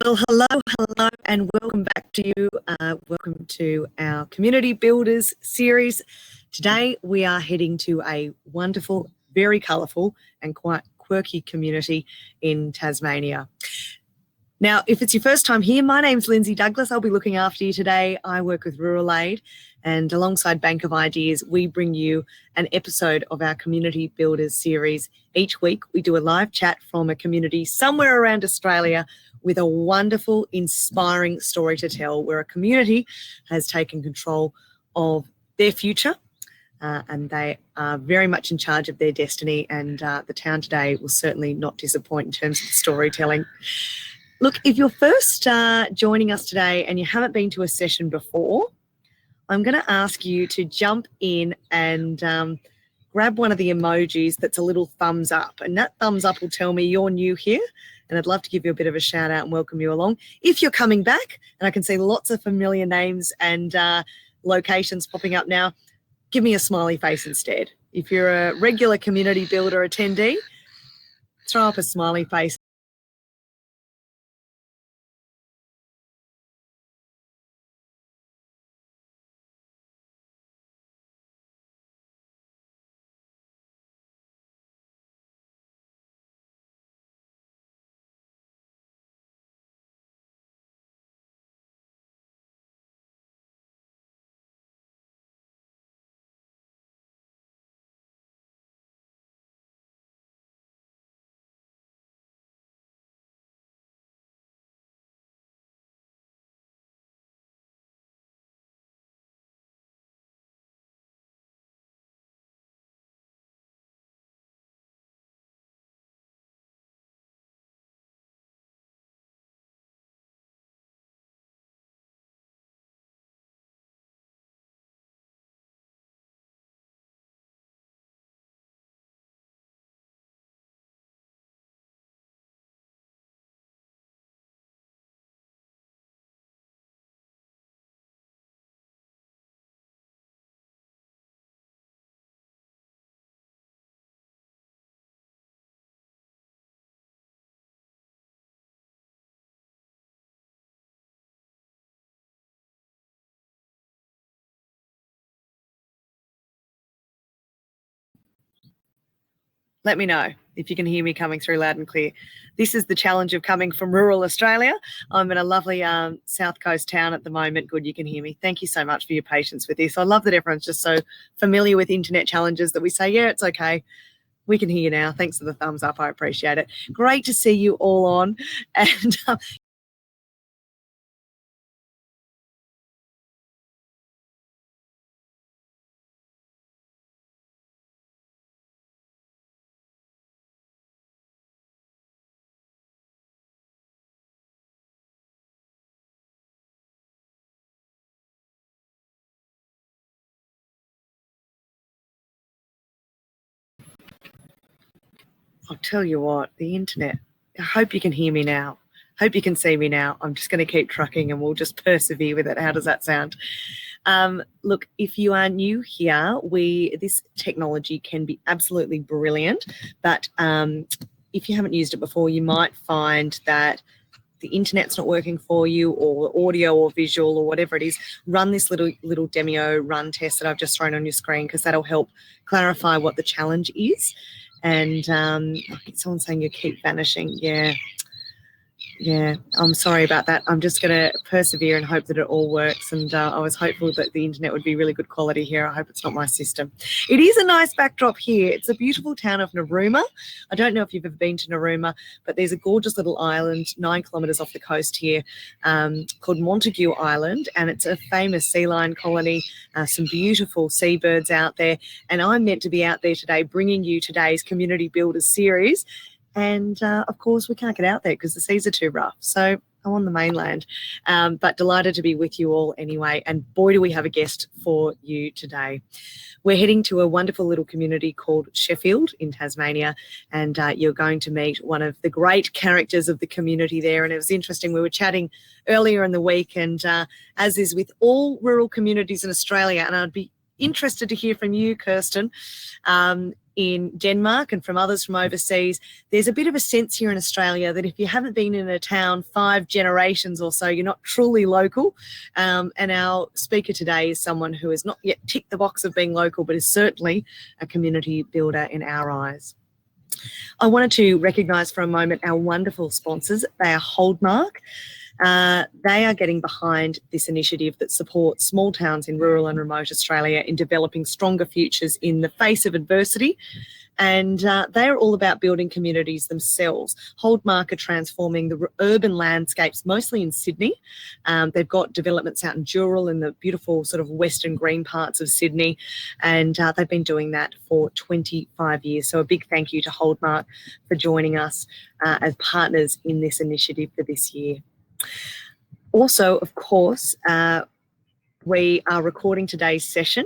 Well, hello, and welcome back to you. Welcome to our Community Builders series. Today, we are heading to a wonderful, very colourful and quite quirky community in Tasmania. Now, if it's your first time here, my name's Lindsay Douglas. I'll be looking after you today. I work with Rural Aid, and alongside Bank of Ideas, we bring you an episode of our Community Builders series. Each week, we do a live chat from a community somewhere around Australia with a wonderful, inspiring story to tell, where a community has taken control of their future and they are very much in charge of their destiny, and the town today will certainly not disappoint in terms of storytelling. Look, if you're first joining us today and you haven't been to a session before, I'm going to ask you to jump in and grab one of the emojis that's a little thumbs up, and that thumbs up will tell me you're new here, and I'd love to give you a bit of a shout out and welcome you along. If you're coming back, and I can see lots of familiar names and locations popping up now, give me a smiley face instead. If you're a regular community builder attendee, throw up a smiley face. Let me know if you can hear me coming through loud and clear. This is the challenge of coming from rural Australia. I'm in a lovely south coast town at the moment. Good, you can hear me. Thank you so much for your patience with this. I love that everyone's just so familiar with internet challenges that we say, yeah, it's okay. We can hear you now. Thanks for the thumbs up. I appreciate it. Great to see you all on. And I'll tell you what, the internet, I hope you can hear me now. Hope you can see me now. I'm just going to keep trucking and we'll just persevere with it. How does that sound? Look, if you are new here, this technology can be absolutely brilliant, but if you haven't used it before, you might find that the internet's not working for you, or audio or visual or whatever it is. Run this little demo run test that I've just thrown on your screen, because that'll help clarify what the challenge is. And someone's saying you keep vanishing. Yeah, I'm sorry about that. I'm just going to persevere and hope that it all works. And I was hopeful that the internet would be really good quality here. I hope it's not my system. It is a nice backdrop here. It's a beautiful town of Narooma. I don't know if you've ever been to Narooma, but there's a gorgeous little island 9 kilometres off the coast here called Montague Island. And it's a famous sea lion colony, some beautiful seabirds out there. And I'm meant to be out there today bringing you today's Community Builders series. And, of course, we can't get out there because the seas are too rough. So I'm on the mainland, but delighted to be with you all anyway. And boy, do we have a guest for you today. We're heading to a wonderful little community called Sheffield in Tasmania, and you're going to meet one of the great characters of the community there. And it was interesting, we were chatting earlier in the week, and as is with all rural communities in Australia, and I'd be interested to hear from you, Kirsten, in Denmark and from others from overseas, there's a bit of a sense here in Australia that if you haven't been in a town 5 generations or so, you're not truly local. And our speaker today is someone who has not yet ticked the box of being local, but is certainly a community builder in our eyes. I wanted to recognise for a moment our wonderful sponsors. They are Holdmark. They are getting behind this initiative that supports small towns in rural and remote Australia in developing stronger futures in the face of adversity. And they're all about building communities themselves. Holdmark are transforming the urban landscapes, mostly in Sydney. They've got developments out in Mural in the beautiful sort of western green parts of Sydney. And they've been doing that for 25 years. So a big thank you to Holdmark for joining us as partners in this initiative for this year. Also, of course, we are recording today's session.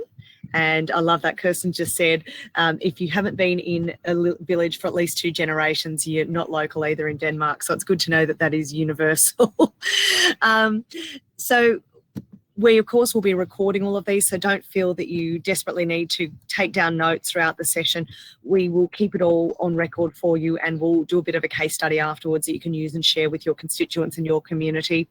And I love that Kirsten just said, if you haven't been in a village for at least 2 generations, you're not local either in Denmark. So it's good to know that that is universal. So we, of course, will be recording all of these, so don't feel that you desperately need to take down notes throughout the session. We will keep it all on record for you, and we'll do a bit of a case study afterwards that you can use and share with your constituents in your community.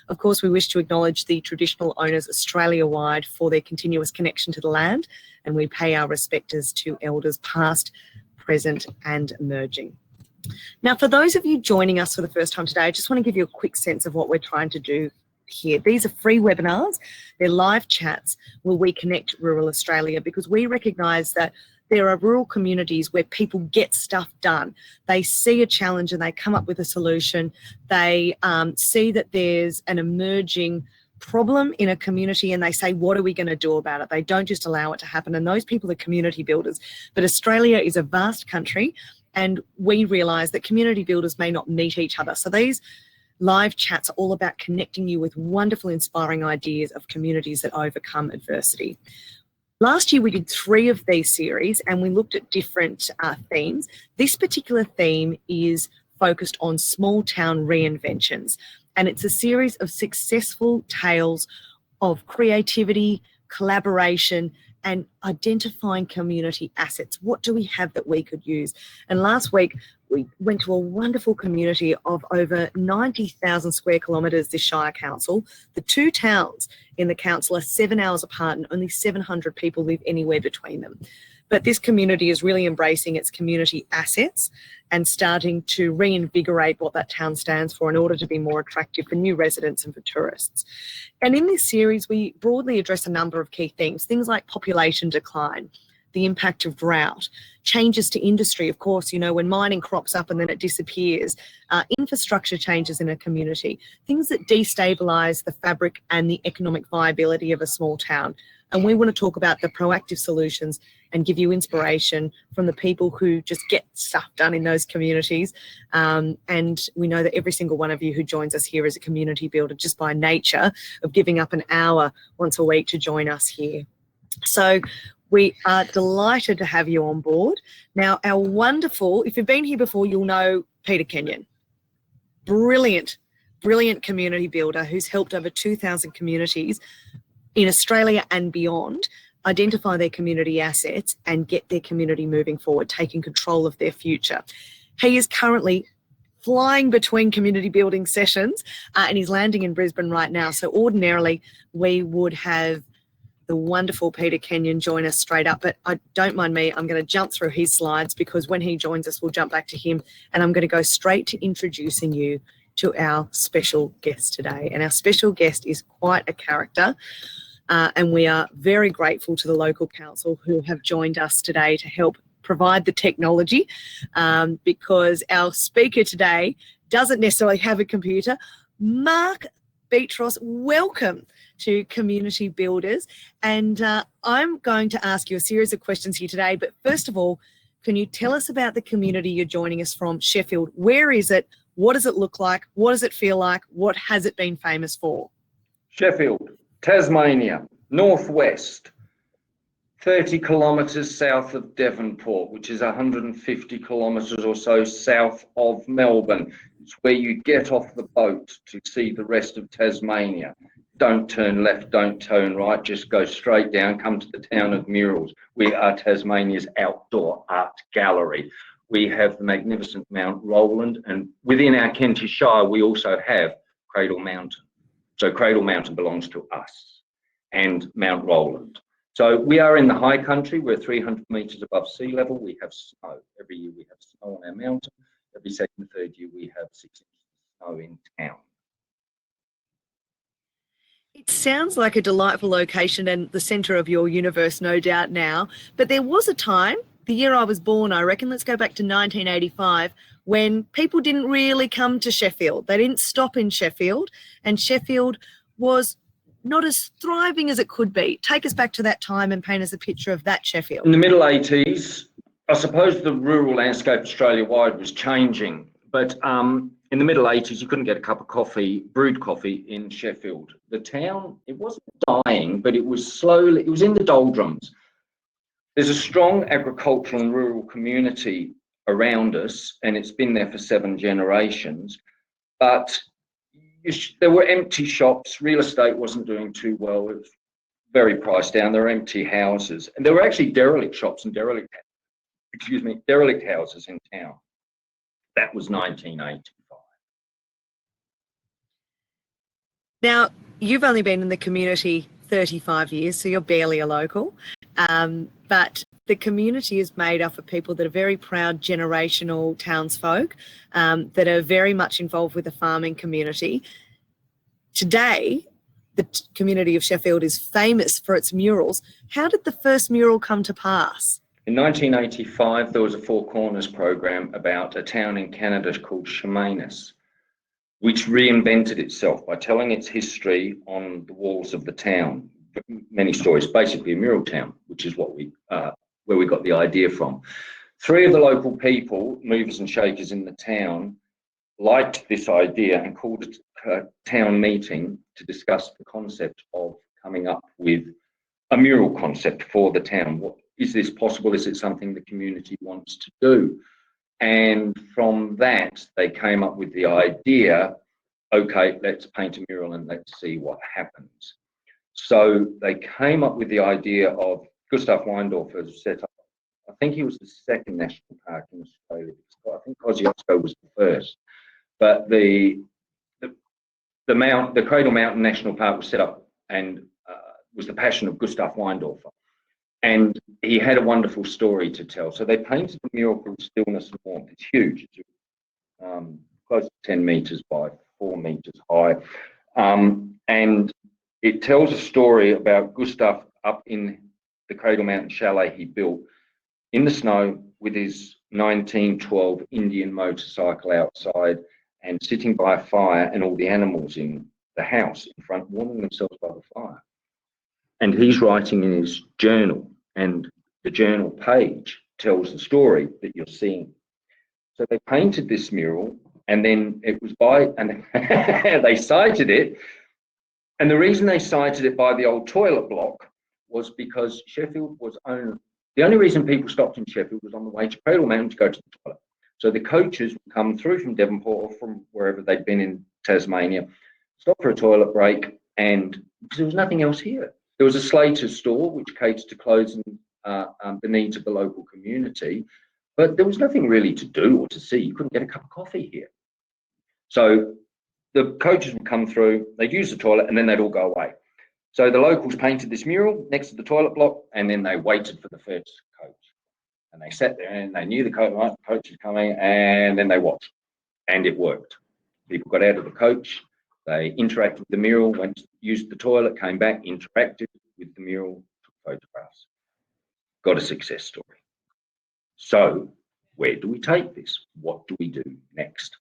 Of course, we wish to acknowledge the traditional owners Australia-wide for their continuous connection to the land, and we pay our respects to elders past, present and emerging. Now, for those of you joining us for the first time today, I just want to give you a quick sense of what we're trying to do here. These are free webinars. They're live chats where we connect rural Australia, because we recognise that there are rural communities where people get stuff done. They see a challenge and they come up with a solution. They see that there's an emerging problem in a community and they say, what are we going to do about it? They don't just allow it to happen. And those people are community builders. But Australia is a vast country, and we realise that community builders may not meet each other. So these live chats are all about connecting you with wonderful, inspiring ideas of communities that overcome adversity. Last year we did 3 of these series and we looked at different themes. This particular theme is focused on small town reinventions, and it's a series of successful tales of creativity, collaboration and identifying community assets. What do we have that we could use? And last week we went to a wonderful community of over 90,000 square kilometres, this Shire Council. The 2 towns in the council are 7 hours apart and only 700 people live anywhere between them. But this community is really embracing its community assets and starting to reinvigorate what that town stands for in order to be more attractive for new residents and for tourists. And in this series, we broadly address a number of key themes, things like population decline, the impact of drought, changes to industry, of course, you know, when mining crops up and then it disappears, infrastructure changes in a community, things that destabilise the fabric and the economic viability of a small town. And we want to talk about the proactive solutions and give you inspiration from the people who just get stuff done in those communities. And we know that every single one of you who joins us here is a community builder just by nature of giving up an hour once a week to join us here. So we are delighted to have you on board. Now, our wonderful, if you've been here before, you'll know Peter Kenyon. Brilliant, brilliant community builder who's helped over 2,000 communities in Australia and beyond identify their community assets and get their community moving forward, taking control of their future. He is currently flying between community building sessions and he's landing in Brisbane right now. So ordinarily we would have the wonderful Peter Kenyon join us straight up, but don't mind me, I'm going to jump through his slides because when he joins us, we'll jump back to him and I'm going to go straight to introducing you to our special guest today. And our special guest is quite a character. And we are very grateful to the local council who have joined us today to help provide the technology because our speaker today doesn't necessarily have a computer. Mark Beatros, welcome to Community Builders. And I'm going to ask you a series of questions here today. But first of all, can you tell us about the community you're joining us from, Sheffield? Where is it? What does it look like? What does it feel like? What has it been famous for? Sheffield, Tasmania, northwest, 30 kilometres south of Devonport, which is 150 kilometres or so south of Melbourne. It's where you get off the boat to see the rest of Tasmania. don't turn left, don't turn right, just go straight down, come to the Town of Murals. We are Tasmania's outdoor art gallery. We have the magnificent Mount Roland, and within our Kentish Shire, we also have Cradle Mountain. So Cradle Mountain belongs to us, and Mount Roland. So we are in the high country. We're 300 metres above sea level. We have snow. Every year we have snow on our mountain. Every second, third year we have 6 inches of snow in town. It sounds like a delightful location and the centre of your universe, no doubt now. But there was a time, the year I was born, I reckon, let's go back to 1985, when people didn't really come to Sheffield. They didn't stop in Sheffield, and Sheffield was not as thriving as it could be. Take us back to that time and paint us a picture of that Sheffield. In the middle 80s, I suppose the rural landscape Australia-wide was changing, but in the middle 80s, you couldn't get a cup of coffee, brewed coffee in Sheffield. The town, it wasn't dying, but it was in the doldrums. There's a strong agricultural and rural community around us, and it's been there for 7 generations, but there were empty shops. Real estate wasn't doing too well. It was very priced down. There were empty houses, and there were actually derelict shops and derelict houses in town. That was 1985. Now, you've only been in the community 35 years, so you're barely a local. But the community is made up of people that are very proud generational townsfolk, that are very much involved with the farming community. Today, the community of Sheffield is famous for its murals. How did the first mural come to pass? In 1985, there was a Four Corners program about a town in Canada called Chemainus, which reinvented itself by telling its history on the walls of the town. Many stories, basically a mural town, which is what where we got the idea from. 3 of the local people, movers and shakers in the town, liked this idea and called it a town meeting to discuss the concept of coming up with a mural concept for the town. Is this possible? Is it something the community wants to do? And from that, they came up with the idea, okay, let's paint a mural and let's see what happens. So they came up with the idea of, Gustav Weindorfer set up, I think he was the second national park in Australia. I think Kosciuszko was the first. But the Cradle Mountain National Park was set up and was the passion of Gustav Weindorfer. And he had a wonderful story to tell. So they painted a mural called Stillness and Warmth. It's huge. It's close to 10 metres by 4 metres high. And it tells a story about Gustav up in the Cradle Mountain chalet he built in the snow with his 1912 Indian motorcycle outside and sitting by a fire, and all the animals in the house in front warming themselves by the fire. And he's writing in his journal, and the journal page tells the story that you're seeing. So they painted this mural, and then it was and they cited it. And the reason they cited it by the old toilet block was because Sheffield was the only reason people stopped in Sheffield was on the way to Cradle Mountain to go to the toilet. So the coaches would come through from Devonport or from wherever they'd been in Tasmania, stop for a toilet break, and because there was nothing else here. There was a Slater's store, which catered to clothes and the needs of the local community, but there was nothing really to do or to see. You couldn't get a cup of coffee here. So the coaches would come through, they'd use the toilet, and then they'd all go away. So the locals painted this mural next to the toilet block, and then they waited for the first coach. And they sat there and they knew the coach was coming, and then they watched. And it worked. People got out of the coach, they interacted with the mural, used the toilet, came back, interacted with the mural, took photographs. Got a success story. So where do we take this? What do we do next?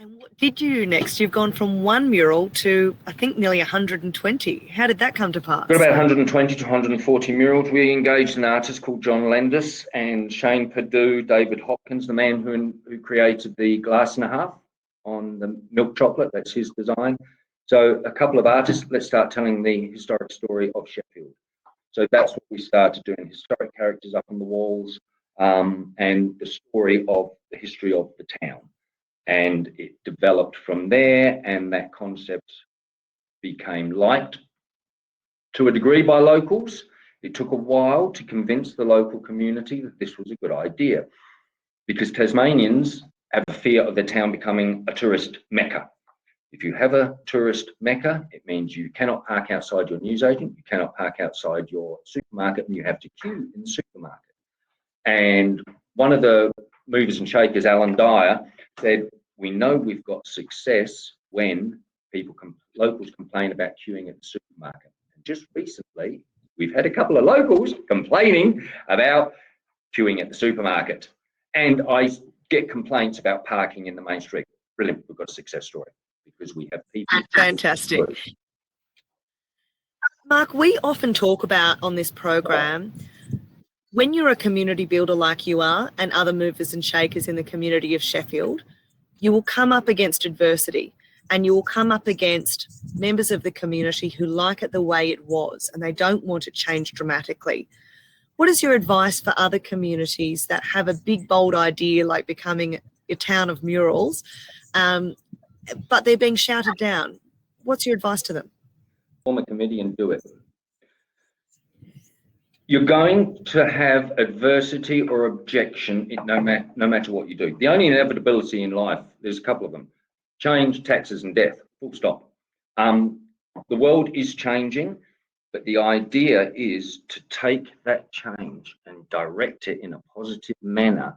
And what did you do next? You've gone from one mural to, I think, nearly 120. How did that come to pass? Got about 120 to 140 murals. We engaged an artist called John Lendis and Shane Perdue, David Hopkins, the man who created the glass and a half on the milk chocolate. That's his design. So a couple of artists, let's start telling the historic story of Sheffield. So that's what we started doing, historic characters up on the walls, and the story of the history of the town. and it developed from there, and that concept became liked to a degree by locals. It took a while to convince the local community that this was a good idea, because Tasmanians have a fear of the town becoming a tourist mecca. If you have a tourist mecca, it means you cannot park outside your newsagent, you cannot park outside your supermarket, and you have to queue in the supermarket. And one of the movers and shakers, Alan Dyer, said, we know we've got success when locals complain about queuing at the supermarket. And just recently, we've had a couple of locals complaining about queuing at the supermarket. And I get complaints about parking in the main street. Brilliant, we've got a success story because we have people. Fantastic. Mark, we often talk about on this program, when you're a community builder like you are and other movers and shakers in the community of Sheffield, you will come up against adversity, and you will come up against members of the community who like it the way it was and they don't want it changed dramatically. What is your advice for other communities that have a big, bold idea like becoming a town of murals, but they're being shouted down? What's your advice to them? Form a committee and do it. You're going to have adversity or objection no matter what you do. The only inevitability in life, there's a couple of them: change, taxes, and death. Full stop. The world is changing, but the idea is to take that change and direct it in a positive manner.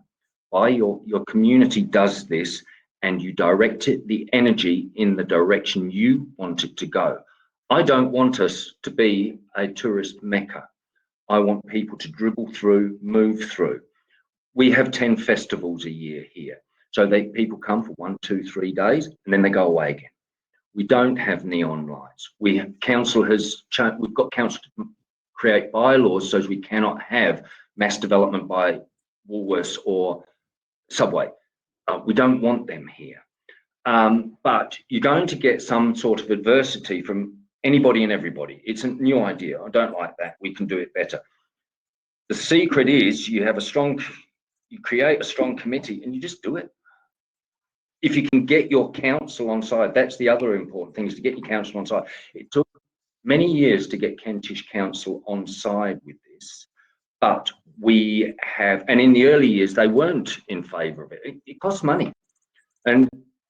By your community does this, and you direct it, the energy, in the direction you want it to go. I don't want us to be a tourist mecca. I want people to dribble through, move through. We have 10 festivals a year here. So people come for 1, 2, 3 days, and then they go away again. We don't have neon lights. We've got council to create bylaws so we cannot have mass development by Woolworths or Subway. We don't want them here. But you're going to get some sort of adversity from anybody and everybody. It's a new idea. I don't like that. We can do it better. The secret is you create a strong committee and you just do it. If you can get your council on side, that's the other important thing, is to get your council on side. It took many years to get Kentish Council on side with this, but we have, and in the early years, they weren't in favour of it. It costs money. And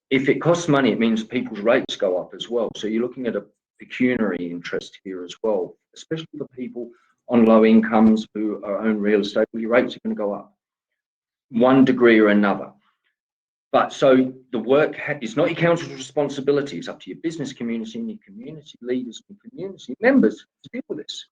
if it costs money, it means people's rates go up as well. So you're looking at a pecuniary interest here as well, especially for people on low incomes who own real estate. Well, your rates are going to go up one degree or another. But so the work is not your council's responsibility. It's up to your business community and your community leaders and community members to deal with this.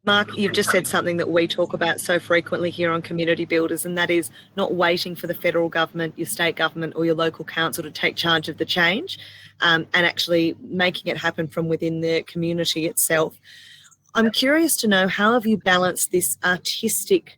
Mark, you've just said something that we talk about so frequently here on Community Builders, and that is not waiting for the federal government, your state government or your local council to take charge of the change, and actually making it happen from within the community itself. I'm curious to know, how have you balanced this artistic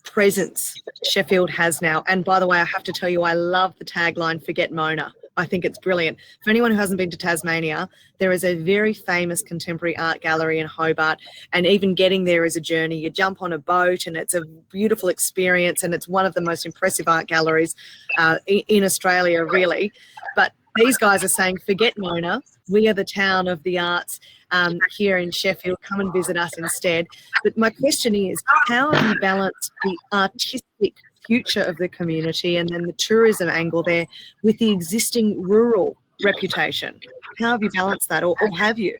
presence Sheffield has now? And by the way, I have to tell you, I love the tagline, "Forget Mona." I think it's brilliant. For anyone who hasn't been to Tasmania, there is a very famous contemporary art gallery in Hobart, and even getting there is a journey. You jump on a boat and it's a beautiful experience, and it's one of the most impressive art galleries in Australia, really. But these guys are saying, forget Mona, we are the town of the arts here in Sheffield, come and visit us instead. But my question is, how have you balanced the artistic future of the community and then the tourism angle there with the existing rural reputation? How have you balanced that, or have you?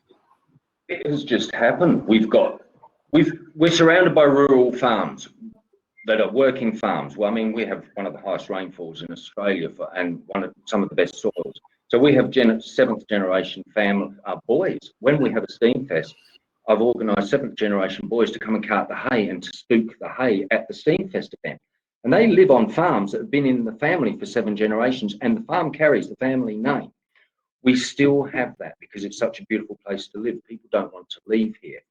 It has just happened. We're surrounded by rural farms that are working farms. Well, I mean, we have one of the highest rainfalls in Australia and some of the best soils. So we have seventh generation family boys. When we have a steam fest, I've organised seventh generation boys to come and cart the hay and to stook the hay at the steam fest event. And they live on farms that have been in the family for 7 generations, and the farm carries the family name. We still have that because it's such a beautiful place to live. People don't want to leave here.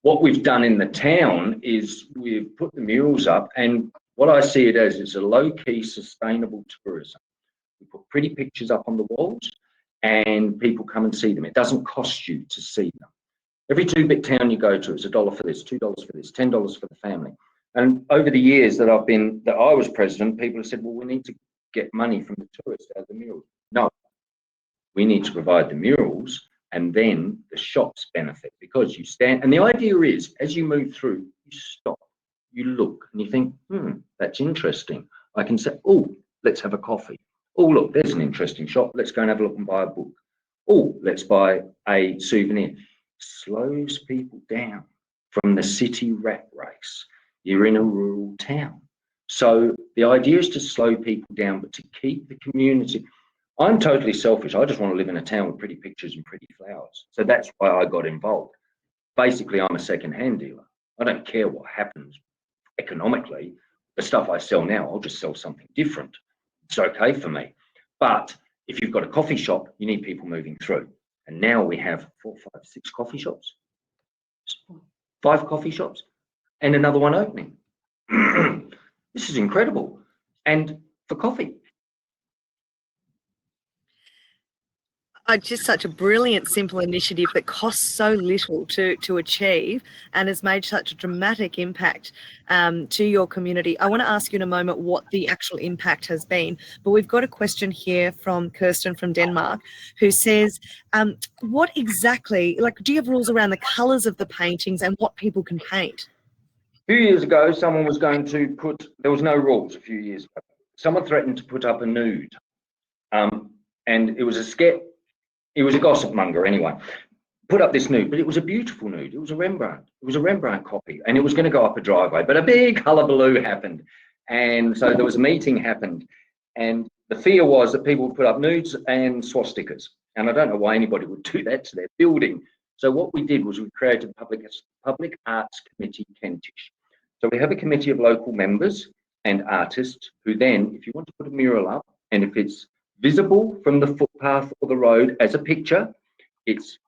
What we've done in the town is we've put the murals up, and what I see it as is a low-key sustainable tourism. We put pretty pictures up on the walls and people come and see them. It doesn't cost you to see them. Every 2-bit town you go to, it's $1 for this, $2 for this, $10 for the family. And over the years that I was president, people have said, well, we need to get money from the tourists out of the murals. No, we need to provide the murals, and then the shops benefit, because you stand, and the idea is, as you move through, you stop, you look, and you think, that's interesting. I can say, oh, let's have a coffee. Oh, look, there's an interesting shop. Let's go and have a look and buy a book. Oh, let's buy a souvenir. Slows people down from the city rat race. You're in a rural town. So the idea is to slow people down, but to keep the community. I'm totally selfish. I just want to live in a town with pretty pictures and pretty flowers. So that's why I got involved. Basically, I'm a second-hand dealer. I don't care what happens economically. The stuff I sell now, I'll just sell something different. It's okay for me. But if you've got a coffee shop, you need people moving through. And now we have 4, 5, 6 coffee shops, 5 coffee shops, and another one opening. This is incredible. And for coffee. Just such a brilliant, simple initiative that costs so little to achieve and has made such a dramatic impact to your community. I want to ask you in a moment what the actual impact has been, but we've got a question here from Kirsten from Denmark, who says, what exactly, like, do you have rules around the colours of the paintings and what people can paint? A few years ago, someone was going to put, there was no rules a few years ago. Someone threatened to put up a nude. And it was a sketch. He was a gossip monger anyway. Put up this nude, but it was a beautiful nude. It was a Rembrandt. It was a Rembrandt copy, and it was going to go up a driveway. But a big hullabaloo happened, and so there was a meeting happened, and the fear was that people would put up nudes and swastikas. And I don't know why anybody would do that to their building. So what we did was we created a Public Arts Committee Kentish. So we have a committee of local members and artists who then, if you want to put a mural up, and if it's visible from the footpath or the road as a picture, it's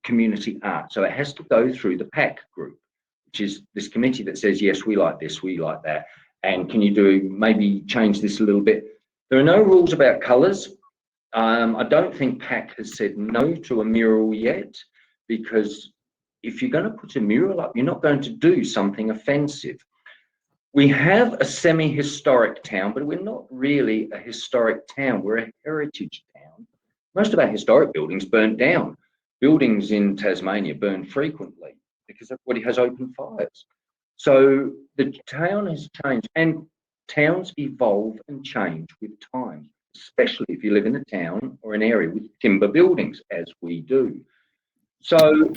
community art. So it has to go through the PAC group, which is this committee that says, yes, we like this, we like that. And can you maybe change this a little bit? There are no rules about colours. I don't think PAC has said no to a mural yet, because if you're going to put a mural up, you're not going to do something offensive. We have a semi-historic town, but we're not really a historic town. We're a heritage town. Most of our historic buildings burnt down. Buildings in Tasmania burn frequently because everybody has open fires. So the town has changed, and towns evolve and change with time, especially if you live in a town or an area with timber buildings, as we do. So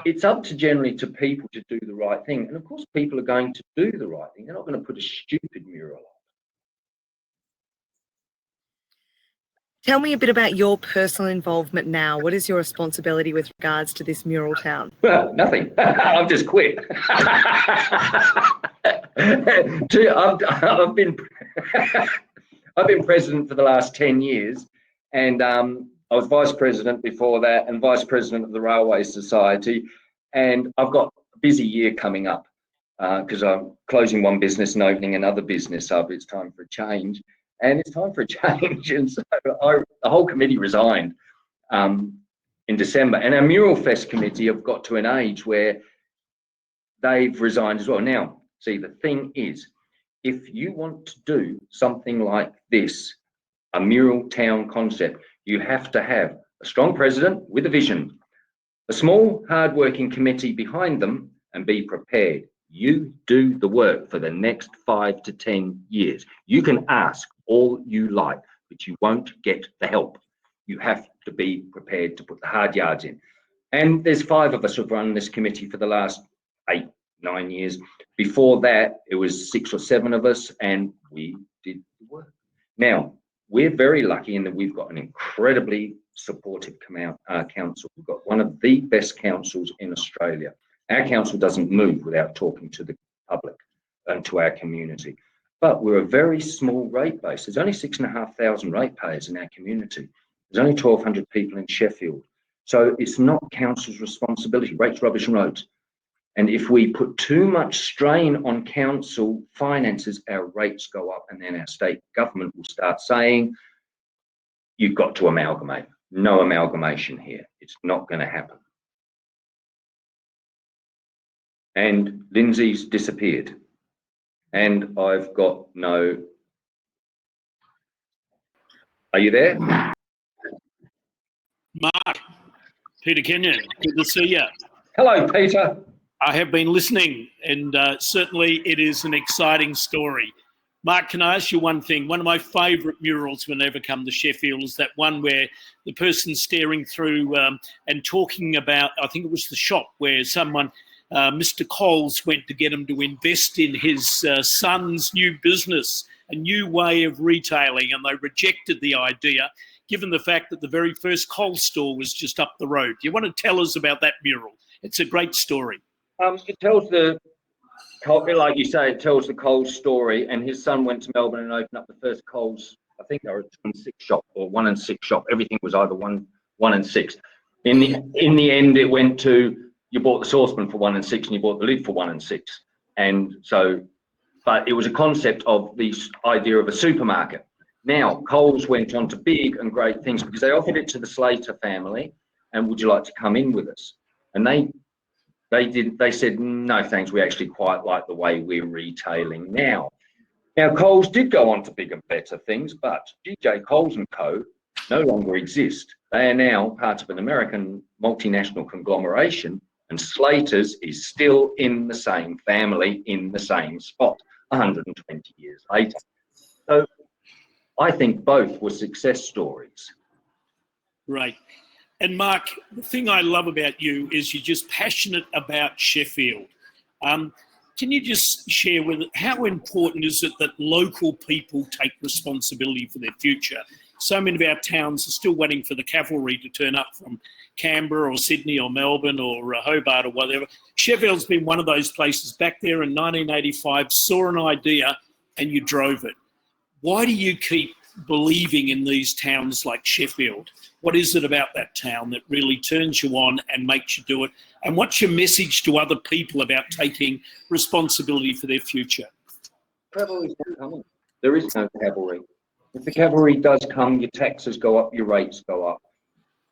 it's up to generally to people to do the right thing. And of course, people are going to do the right thing. They're not going to put a stupid mural up. Tell me a bit about your personal involvement now. What is your responsibility with regards to this mural town? Well, nothing. I've just quit. I've been president for the last 10 years, and I was vice president before that, and vice president of the Railway Society. And I've got a busy year coming up because I'm closing one business and opening another business up. It's time for a change, and it's time for a change. And so the whole committee resigned in December, and our Mural Fest committee have got to an age where they've resigned as well. Now, see, the thing is, if you want to do something like this, a mural town concept, you have to have a strong president with a vision, a small, hard-working committee behind them, and be prepared. You do the work for the next 5 to 10 years. You can ask all you like, but you won't get the help. You have to be prepared to put the hard yards in. And there's 5 of us who've run this committee for the last 8, 9 years. Before that, it was 6 or 7 of us, and we did the work. Now, we're very lucky in that we've got an incredibly supportive council. We've got one of the best councils in Australia. Our council doesn't move without talking to the public and to our community. But we're a very small rate base. There's only 6,500 ratepayers in our community. There's only 1,200 people in Sheffield. So it's not council's responsibility. Rates, rubbish and roads. And if we put too much strain on council finances, our rates go up, and then our state government will start saying, you've got to amalgamate. No amalgamation here. It's not going to happen. And Lindsay's disappeared. And I've got no... Are you there? Mark, Peter Kenyon, good to see you. Hello, Peter. I have been listening, and certainly it is an exciting story. Mark, can I ask you one thing? One of my favourite murals when I ever come to Sheffield is that one where the person's staring through and talking about, I think it was the shop where someone, Mr. Coles, went to get him to invest in his son's new business, a new way of retailing, and they rejected the idea, given the fact that the very first Coles store was just up the road. Do you want to tell us about that mural? It's a great story. It tells the, like you say, it tells the Coles story, and his son went to Melbourne and opened up the first Coles. I think they were a 2 and 6 shop or 1 and 6 shop. Everything was either 1 and 6. In the end, it went to, you bought the saucepan for 1 and 6, and you bought the lid for 1 and 6. And so, but it was a concept of the idea of a supermarket. Now, Coles went on to big and great things because they offered it to the Slater family, and would you like to come in with us? And they said, no, thanks, we actually quite like the way we're retailing now. Now, Coles did go on to bigger and better things, but G.J. Coles and Co. no longer exist. They are now part of an American multinational conglomeration, and Slater's is still in the same family, in the same spot, 120 years later. So I think both were success stories. Right. And Mark, the thing I love about you is you're just passionate about Sheffield. Can you just share with it, how important is it that local people take responsibility for their future? So many of our towns are still waiting for the cavalry to turn up from Canberra or Sydney or Melbourne or Hobart or whatever. Sheffield's been one of those places. Back there in 1985, saw an idea and you drove it. Why do you keep believing in these towns like Sheffield? What is it about that town that really turns you on and makes you do it? And what's your message to other people about taking responsibility for their future? Cavalry's not coming. There is no cavalry. If the cavalry does come, your taxes go up, your rates go up.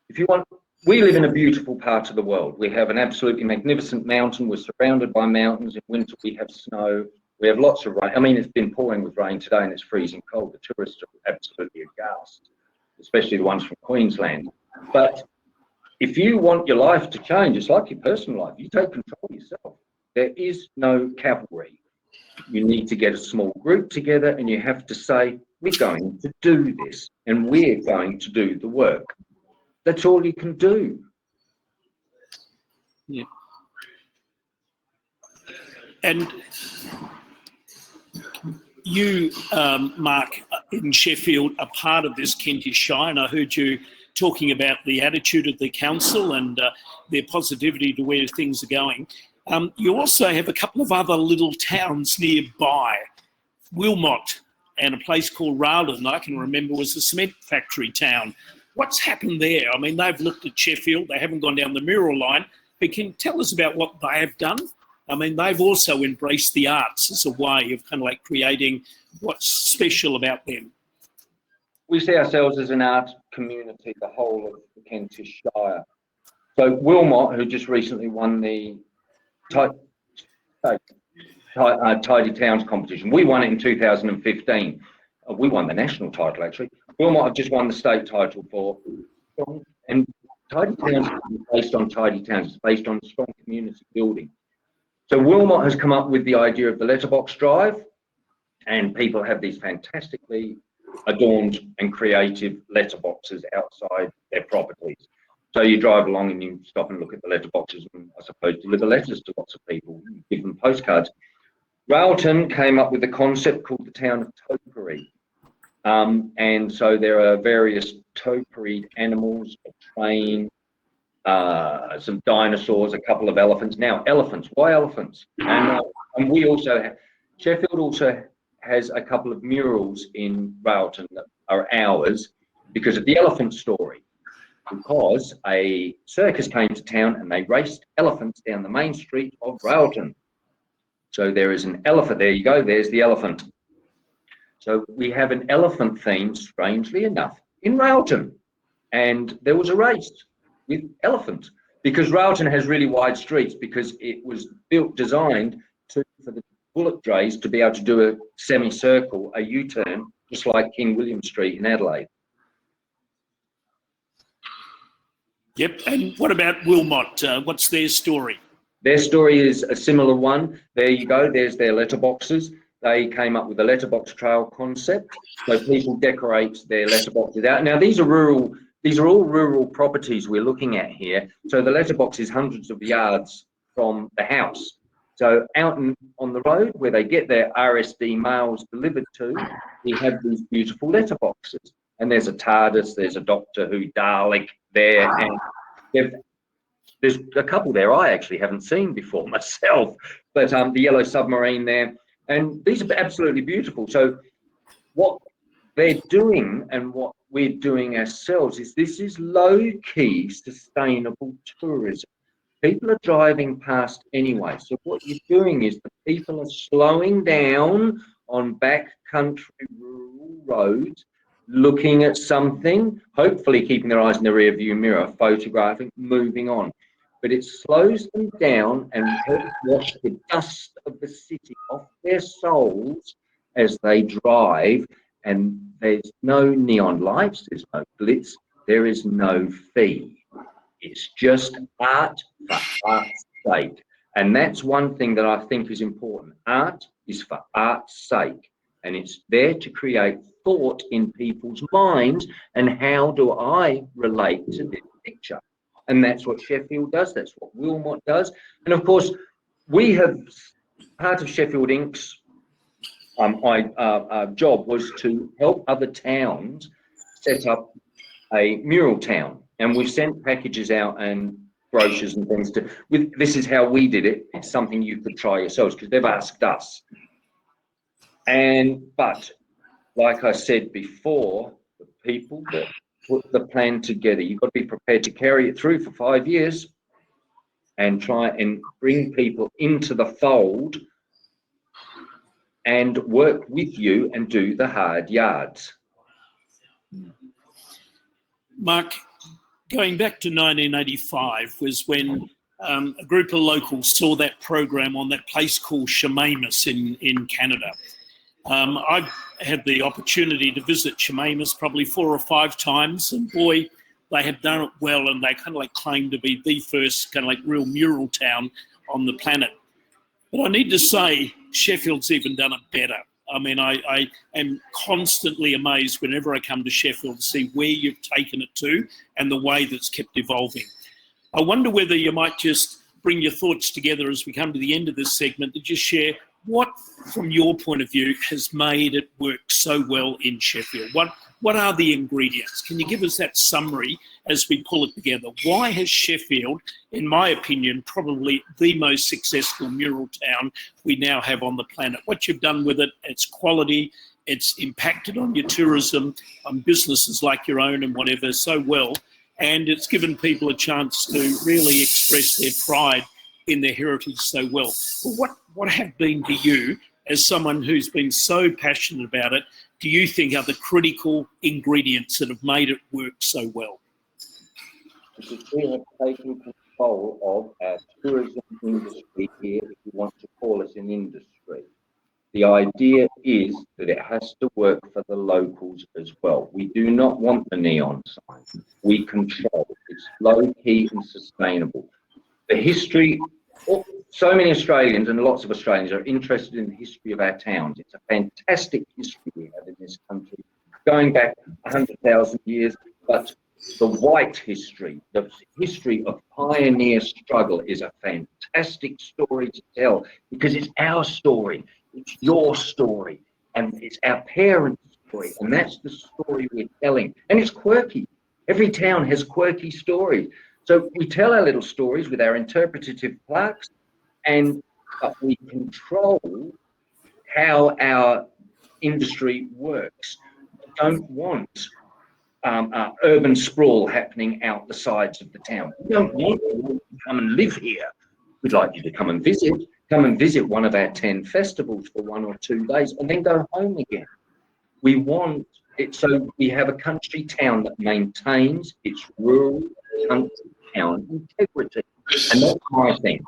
If you want, we live in a beautiful part of the world. We have an absolutely magnificent mountain. We're surrounded by mountains. In winter, we have snow. We have lots of rain. I mean, it's been pouring with rain today and it's freezing cold. The tourists are absolutely aghast, especially the ones from Queensland. But if you want your life to change, it's like your personal life. You take control yourself. There is no cavalry. You need to get a small group together and you have to say, we're going to do this and we're going to do the work. That's all you can do. Yeah. And you, Mark, in Sheffield, are part of this Kentish Shire, and I heard you talking about the attitude of the council and their positivity to where things are going. You also have a couple of other little towns nearby, Wilmot and a place called Rowland, I can remember was a cement factory town. What's happened there? I mean, they've looked at Sheffield, they haven't gone down the Mural line, but can you tell us about what they have done? I mean, they've also embraced the arts as a way of kind of like creating what's special about them. We see ourselves as an art community, the whole of the Kentish Shire. So Wilmot, who just recently won the Tidy Towns competition, we won it in 2015. We won the national title, actually. Wilmot have just won the state title for, and Tidy Towns is based on Tidy Towns, it's based on strong community building. So Wilmot has come up with the idea of the letterbox drive, and people have these fantastically adorned and creative letterboxes outside their properties. So you drive along and you stop and look at the letterboxes and I suppose deliver letters to lots of people, give them postcards. Railton came up with a concept called the Town of Topiary. And so there are various toparied animals, a train, some dinosaurs, a couple of elephants. Now, elephants, why elephants? And we also have, Sheffield also has a couple of murals in Railton that are ours because of the elephant story. Because a circus came to town and they raced elephants down the main street of Railton. So there is an elephant, there you go, there's the elephant. So we have an elephant theme, strangely enough, in Railton. And there was a race with elephants because Railton has really wide streets because it was designed for the bullock drays to be able to do a semicircle, a U-turn, just like King William Street in Adelaide. Yep. And what about Wilmot? What's their story? Their story is a similar one. There you go. There's their letterboxes. They came up with a letterbox trail concept. So people decorate their letterboxes out. Now, these are all rural properties we're looking at here. So the letterbox is hundreds of yards from the house. So out on the road where they get their RSD mails delivered to, we have these beautiful letterboxes. And there's a TARDIS, there's a Doctor Who Dalek there, and there's a couple there I actually haven't seen before myself, but the Yellow Submarine there, and these are absolutely beautiful. So what they're doing and what we're doing ourselves is this is low-key sustainable tourism. People are driving past anyway, so what you're doing is the people are slowing down on backcountry rural roads, looking at something, hopefully keeping their eyes in the rear view mirror, photographing, moving on. But it slows them down and helps wash the dust of the city off their souls as they drive. And there's no neon lights, there's no glitz, there is no fee. It's just art for art's sake. And that's one thing that I think is important. Art is for art's sake. And it's there to create thought in people's minds. And how do I relate to this picture? And that's what Sheffield does. That's what Wilmot does. And of course, we have part of Sheffield Inc.'s job was to help other towns set up a mural town. And we've sent packages out and brochures and things this is how we did it. It's something you could try yourselves because they've asked us. But like I said before, the people that put the plan together, you've got to be prepared to carry it through for 5 years and try and bring people into the fold and work with you and do the hard yards. Mark, going back to 1985 was when a group of locals saw that program on that place called Chemamus in Canada. I've had the opportunity to visit Chemamus probably 4 or 5 times, and boy, they have done it well, and they kind of like claim to be the first kind of like real mural town on the planet. But I need to say, Sheffield's even done it better. I mean, I am constantly amazed whenever I come to Sheffield to see where you've taken it to and the way that's kept evolving. I wonder whether you might just bring your thoughts together as we come to the end of this segment to just share what, from your point of view, has made it work so well in Sheffield. What are the ingredients? Can you give us that summary as we pull it together? Why has Sheffield, in my opinion, probably the most successful mural town we now have on the planet? What you've done with it, its quality, it's impacted on your tourism, on businesses like your own and whatever so well, and it's given people a chance to really express their pride in their heritage so well. Well, what have been to you, as someone who's been so passionate about it, do you think are the critical ingredients that have made it work so well? Because we have taken control of our tourism industry here, if you want to call it an industry. The idea is that it has to work for the locals as well. We do not want the neon sign. We control. It's low-key and sustainable. The history, so many Australians and lots of Australians are interested in the history of our towns. It's a fantastic history we have in this country, going back 100,000 years, but the white history, the history of pioneer struggle is a fantastic story to tell because it's our story, it's your story, and it's our parents' story, and that's the story we're telling. And it's quirky. Every town has quirky stories. So we tell our little stories with our interpretative plaques, and we control how our industry works. We don't want urban sprawl happening out the sides of the town. We don't want you to come and live here. We'd like you to come and visit one of our 10 festivals for 1 or 2 days and then go home again. We want it so we have a country town that maintains its rural country town integrity. And that's my thing,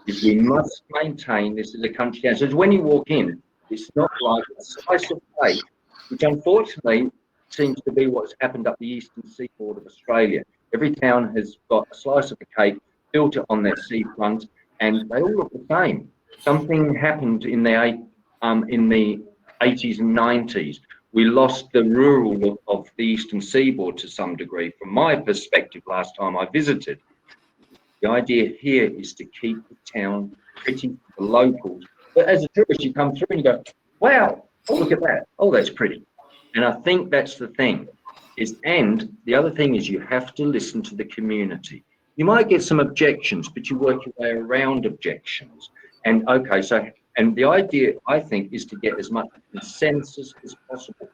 is we must maintain this as a country council. So when you walk in, it's not like a slice of cake, which unfortunately seems to be what's happened up the eastern seaboard of Australia. Every town has got a slice of the cake, built it on their seafront, and they all look the same. Something happened in the 80s and 90s. We lost the rural look of the eastern seaboard to some degree. From my perspective, last time I visited, the idea here is to keep the town pretty for the locals. But as a tourist, you come through and you go, wow, oh, look at that. Oh, that's pretty. And I think that's the thing. And the other thing is you have to listen to the community. You might get some objections, but you work your way around objections. And and the idea, I think, is to get as much consensus as possible.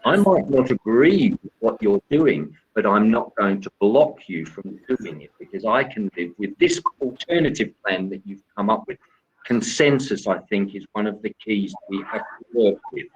I might not agree with what you're doing, but I'm not going to block you from doing it because I can live with this alternative plan that you've come up with. Consensus, I think, is one of the keys we have to work with.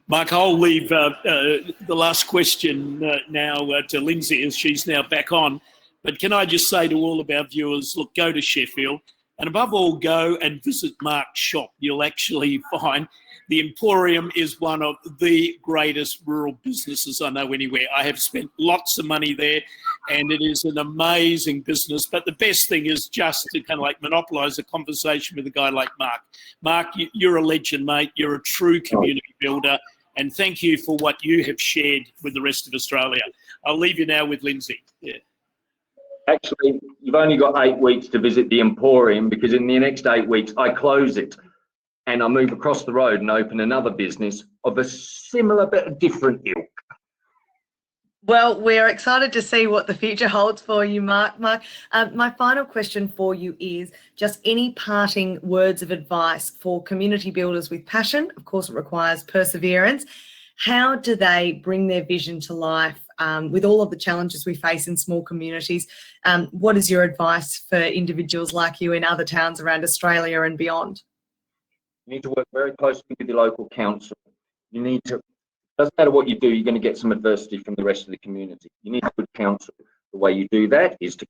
Mark, I'll leave the last question now to Lindsay, as she's now back on. But can I just say to all of our viewers, look, go to Sheffield, and above all, go and visit Mark's shop. You'll actually find the Emporium is one of the greatest rural businesses I know anywhere. I have spent lots of money there, and it is an amazing business. But the best thing is just to kind of like monopolise a conversation with a guy like Mark. Mark, you're a legend, mate. You're a true community builder. And thank you for what you have shared with the rest of Australia. I'll leave you now with Lindsay. Yeah. Actually, you've only got 8 weeks to visit the Emporium because in the next 8 weeks, I close it and I move across the road and open another business of a similar but different ilk. Well, we're excited to see what the future holds for you, Mark. Mark, my final question for you is just any parting words of advice for community builders with passion. Of course, it requires perseverance. How do they bring their vision to life with all of the challenges we face in small communities? What is your advice for individuals like you in other towns around Australia and beyond? You need to work very closely with your local council. You need to, doesn't matter what you do, you're going to get some adversity from the rest of the community. You need good counsel. The way you do that is to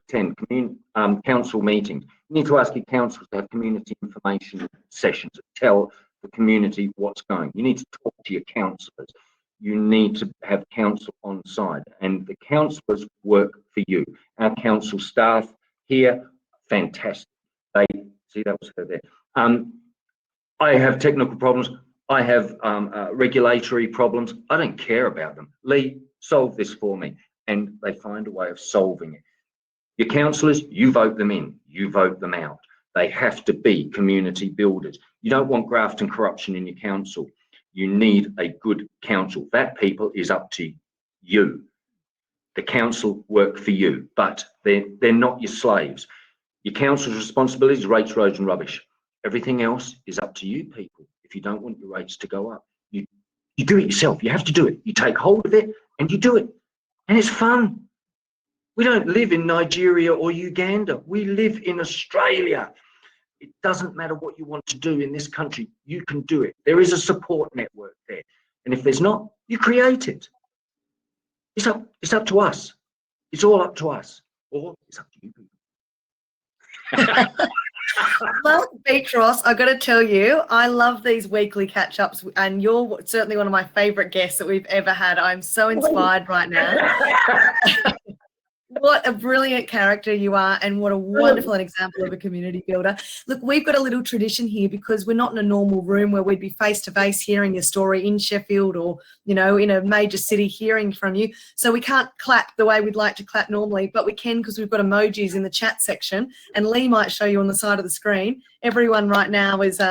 attend council meetings. You need to ask your council to have community information sessions, tell the community what's going. You need to talk to your councillors. You need to have council on side, and the councillors work for you. Our council staff here, fantastic. They see that was her there. I have technical problems. I have regulatory problems. I don't care about them. Lee, solve this for me, and they find a way of solving it. Your councillors, you vote them in, you vote them out. They have to be community builders. You don't want graft and corruption in your council. You need a good council. That people is up to you. The council work for you, but they're not your slaves. Your council's responsibility is rates, roads and rubbish. Everything else is up to you people. If you don't want your rates to go up, you do it yourself. You have to do it. You take hold of it and you do it. And it's fun. We don't live in Nigeria or Uganda. We live in Australia. It doesn't matter what you want to do in this country. You can do it. There is a support network there. And if there's not, you create it. It's up to us. It's all up to us. Or it's up to you people. Well, Beatrice, I've got to tell you, I love these weekly catch-ups, and you're certainly one of my favourite guests that we've ever had. I'm so inspired right now. What a brilliant character you are, and what a wonderful example of a community builder. Look, we've got a little tradition here because we're not in a normal room where we'd be face-to-face hearing your story in Sheffield or, you know, in a major city hearing from you. So we can't clap the way we'd like to clap normally, but we can because we've got emojis in the chat section, and Lee might show you on the side of the screen. Everyone right now is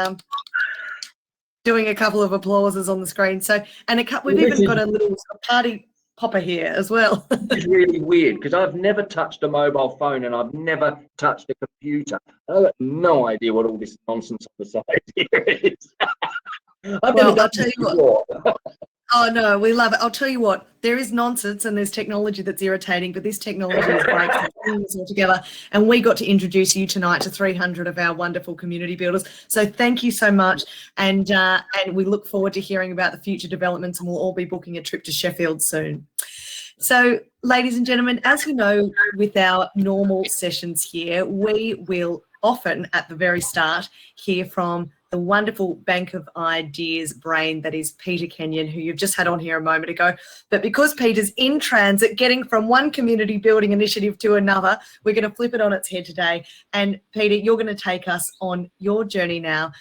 doing a couple of applauses on the screen. So, and we've even got a little party popper here as well. It's really weird because I've never touched a mobile phone and I've never touched a computer. I've got no idea what all this nonsense on the side here is. Well, I'll tell you what. Oh, no, we love it. I'll tell you what, there is nonsense and there's technology that's irritating, but this technology is great to bring us all together. And we got to introduce you tonight to 300 of our wonderful community builders. So thank you so much. And we look forward to hearing about the future developments, and we'll all be booking a trip to Sheffield soon. So, ladies and gentlemen, as you know, with our normal sessions here, we will often at the very start hear from the wonderful bank of ideas brain that is Peter Kenyon, who you've just had on here a moment ago. But because Peter's in transit, getting from one community building initiative to another, we're going to flip it on its head today. And Peter, you're going to take us on your journey now,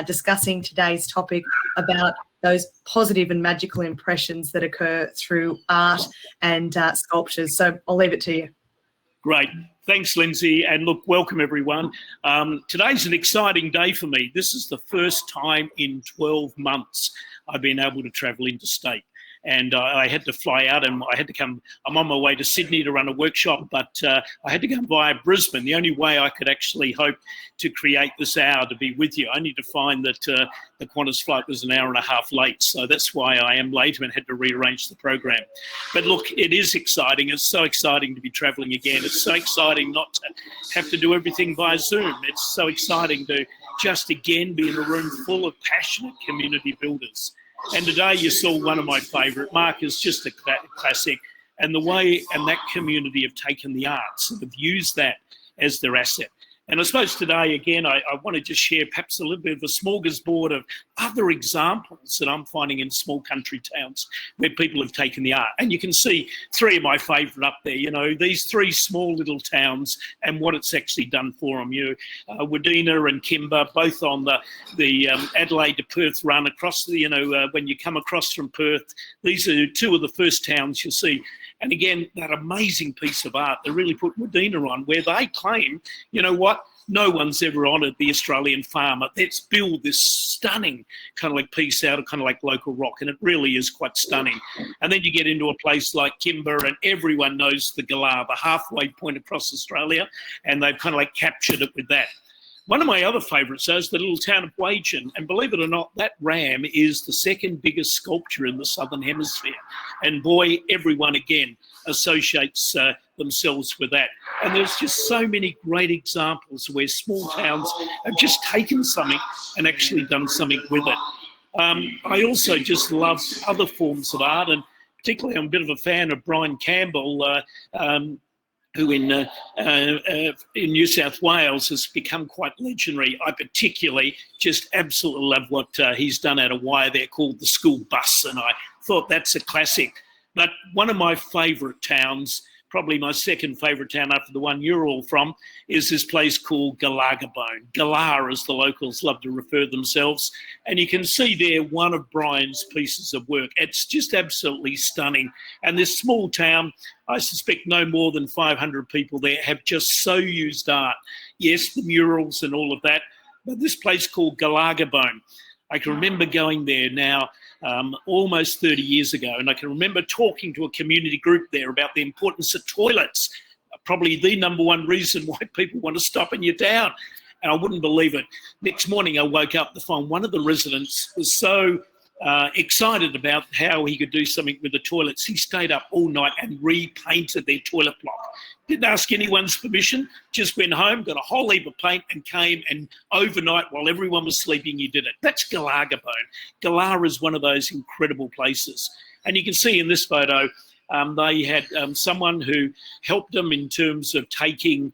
discussing today's topic about those positive and magical impressions that occur through art and sculptures. So I'll leave it to you. Great. Thanks, Lindsay. And look, welcome everyone. Today's an exciting day for me. This is the first time in 12 months I've been able to travel interstate. And I had to fly out and I had to come. I'm on my way to Sydney to run a workshop, but I had to go via Brisbane. The only way I could actually hope to create this hour to be with you, I need to find that the Qantas flight was an hour and a half late. So that's why I am late and had to rearrange the program. But look, it is exciting. It's so exciting to be traveling again. It's so exciting not to have to do everything via Zoom. It's so exciting to just again be in a room full of passionate community builders. And today you saw one of my favourite. Mark is just a classic. And the way and that community have taken the arts and have used that as their asset. And I suppose today, again, I want to just share perhaps a little bit of a smorgasbord of other examples that I'm finding in small country towns where people have taken the art. And you can see three of my favourite up there, you know, these three small little towns and what it's actually done for them. You know, Wadena and Kimber, both on the Adelaide to Perth run across the, you know, when you come across from Perth, these are two of the first towns you'll see. And again, that amazing piece of art, they really put Wadena on, where they claim, you know what, no one's ever honoured the Australian farmer. Let's build this stunning kind of like piece out of kind of like local rock. And it really is quite stunning. And then you get into a place like Kimber and everyone knows the Galah, the halfway point across Australia. And they've kind of like captured it with that. One of my other favourites is the little town of Wagen, and believe it or not, that ram is the second biggest sculpture in the Southern Hemisphere. And boy, everyone again associates themselves with that. And there's just so many great examples where small towns have just taken something and actually done something with it. I also just love other forms of art, and particularly I'm a bit of a fan of Brian Campbell, who in New South Wales has become quite legendary. I particularly just absolutely love what he's done out of Wire there, called the School Bus, and I thought that's a classic. But one of my favourite towns, probably my second favourite town after the one you're all from, is this place called Galagabone. Galah, as the locals love to refer themselves. And you can see there one of Brian's pieces of work. It's just absolutely stunning. And this small town, I suspect no more than 500 people there, have just so used art. Yes, the murals and all of that, but this place called Galagabone, I can remember going there now almost 30 years ago, and I can remember talking to a community group there about the importance of toilets, probably the number one reason why people want to stop in your town. And I wouldn't believe it. Next morning I woke up to find one of the residents was so excited about how he could do something with the toilets. He stayed up all night and repainted their toilet block. Didn't ask anyone's permission, just went home, got a whole heap of paint and came, and overnight while everyone was sleeping, he did it. That's Galagabone. Galah is one of those incredible places. And you can see in this photo, they had someone who helped them in terms of taking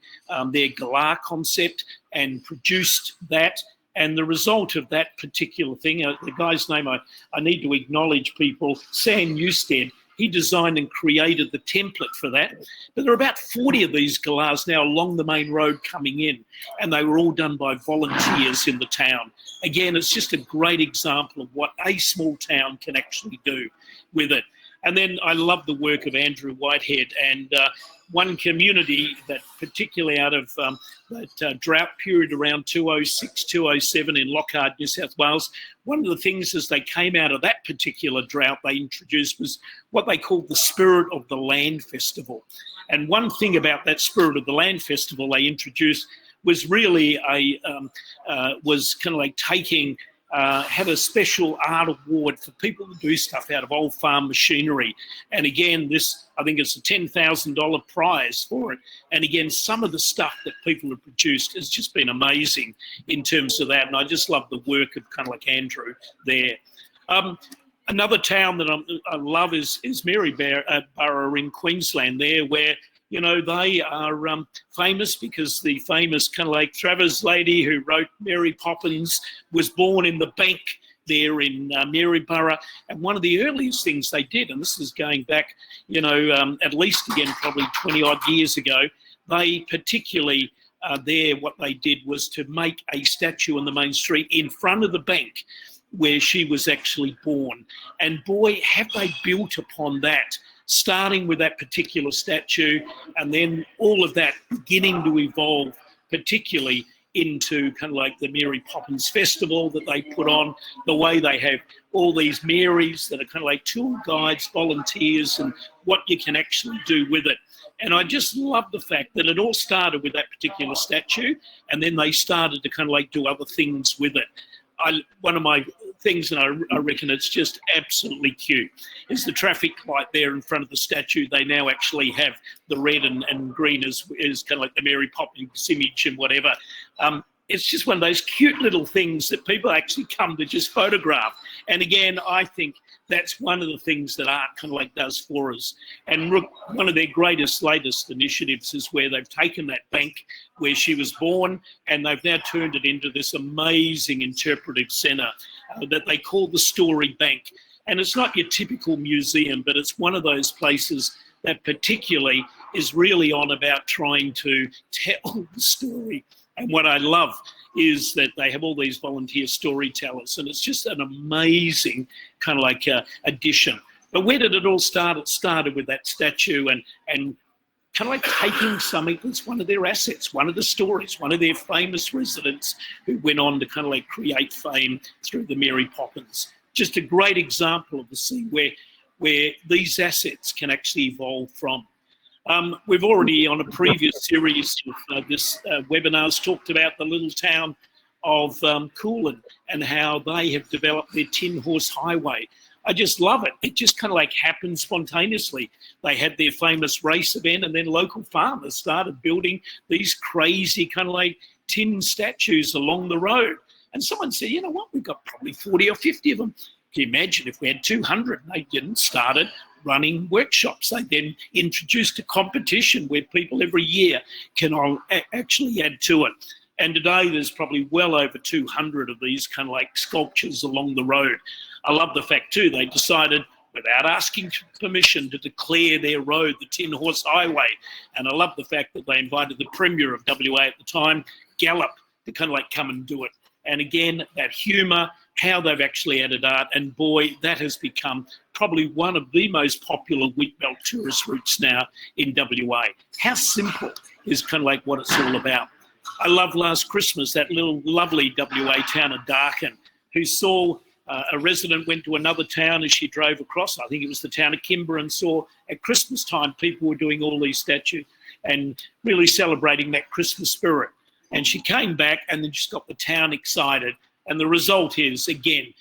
their Galah concept and produced that. And the result of that particular thing, the guy's name, I need to acknowledge people, Sam Newstead, he designed and created the template for that. But there are about 40 of these galahs now along the main road coming in, and they were all done by volunteers in the town. Again, it's just a great example of what a small town can actually do with it. And then I love the work of Andrew Whitehead, and one community that particularly out of that drought period around 2006, 2007 in Lockhart, New South Wales, one of the things as they came out of that particular drought they introduced was what they called the Spirit of the Land Festival. And one thing about that Spirit of the Land Festival they introduced was really was kind of like taking had a special art award for people to do stuff out of old farm machinery. And again, this, I think it's a $10,000 prize for it. And again, some of the stuff that people have produced has just been amazing in terms of that. And I just love the work of kind of like Andrew there. Another town that I love is Maryborough in Queensland there, where, you know, they are famous because the famous kind of like Travers lady who wrote Mary Poppins was born in the bank there in Maryborough. And one of the earliest things they did, and this is going back, you know, at least again probably 20 odd years ago, they particularly there what they did was to make a statue on the main street in front of the bank where she was actually born. And boy, have they built upon that, starting with that particular statue and then all of that beginning to evolve, particularly into kind of like the Mary Poppins Festival that they put on, the way they have all these Marys that are kind of like tour guides, volunteers, and what you can actually do with it. And I just love the fact that it all started with that particular statue, and then they started to kind of like do other things with it. One of my things, and I reckon it's just absolutely cute, is the traffic light there in front of the statue. They now actually have the red and green as kind of like the Mary Poppins image and whatever. It's just one of those cute little things that people actually come to just photograph. And again, I think that's one of the things that art kind of like does for us. And one of their latest initiatives is where they've taken that bank where she was born and they've now turned it into this amazing interpretive centre that they call the Story Bank. And it's not your typical museum, but it's one of those places that particularly is really on about trying to tell the story. And what I love is that they have all these volunteer storytellers, and it's just an amazing kind of like addition. But where did it all start? It started with that statue and kind of like taking something that's one of their assets, one of the stories, one of their famous residents who went on to kind of like create fame through the Mary Poppins. Just a great example of the scene where these assets can actually evolve from. We've already, on a previous series of this webinars, talked about the little town of Coolin and how they have developed their tin horse highway. I just love it. It just kind of like happened spontaneously. They had their famous race event and then local farmers started building these crazy kind of like tin statues along the road. And someone said, you know what, we've got probably 40 or 50 of them. Can you imagine if we had 200 and they didn't start it? Running workshops. They then introduced a competition where people every year can actually add to it. And today there's probably well over 200 of these kind of like sculptures along the road. I love the fact too, they decided without asking permission to declare their road the Tin Horse Highway. And I love the fact that they invited the Premier of WA at the time, Gallup, to kind of like come and do it. And again, that humour, how they've actually added art, and boy, that has become probably one of the most popular wheatbelt tourist routes now in WA. How simple is kind of like what it's all about. I love last Christmas, that little lovely WA town of Darkin, who saw a resident went to another town as she drove across. I think it was the town of Kimber, and saw at Christmas time people were doing all these statues and really celebrating that Christmas spirit. And she came back and then just got the town excited. And the result is, again,